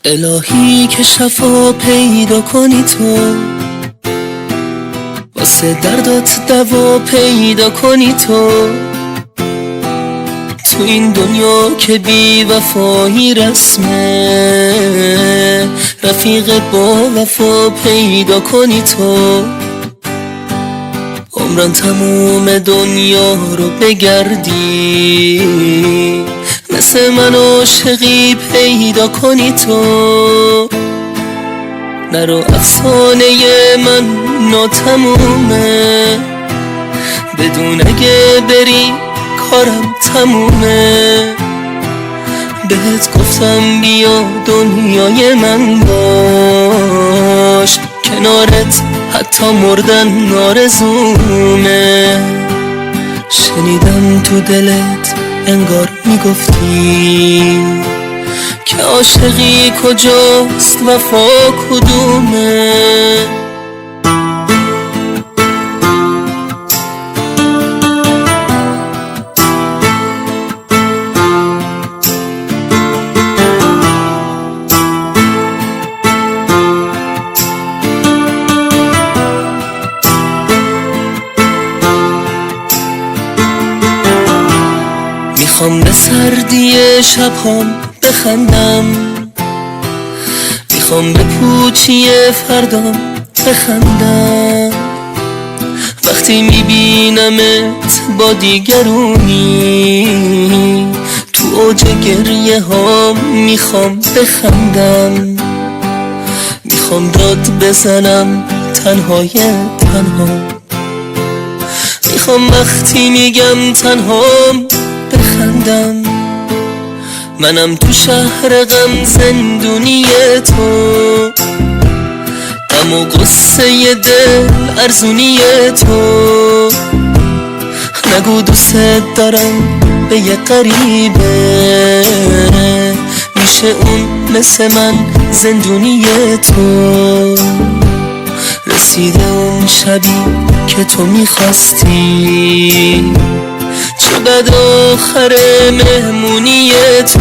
الهی که شفا پیدا کنی تو، واسه دردات دوا پیدا کنی تو این دنیا که بی وفایی رسمه، رفیق با وفا پیدا کنی تو عمران تموم دنیا رو بگردی، مثل من عاشقی پیدا کنی تو نرو افسانه من ناتمومه، بدون اگه بری کارم تمومه، بهت گفتم بیا دنیای من باش، کنارت حتی مردن آرزومه. شنیدم تو دلت انگار میگفتی که عاشقی کجاست وفا کدومه. میخوام به سردی شبهام بخندم، میخوام به پوچی فردام بخندم، وقتی میبینمت با دیگرونی تو اوج گریه هام میخوام بخندم، میخوام داد بزنم تنهای تنها، میخوام وقتی میگم تنهام بخندم، منم تو شهر غم زندونی تو، غم و غصه دل ارزونی تو، نگو دوست دارم به یه غریبه، میشه اون مثل من زندونی تو، رسیده اون شبی که تو میخواستی، چه بد آخر مهمونی تو،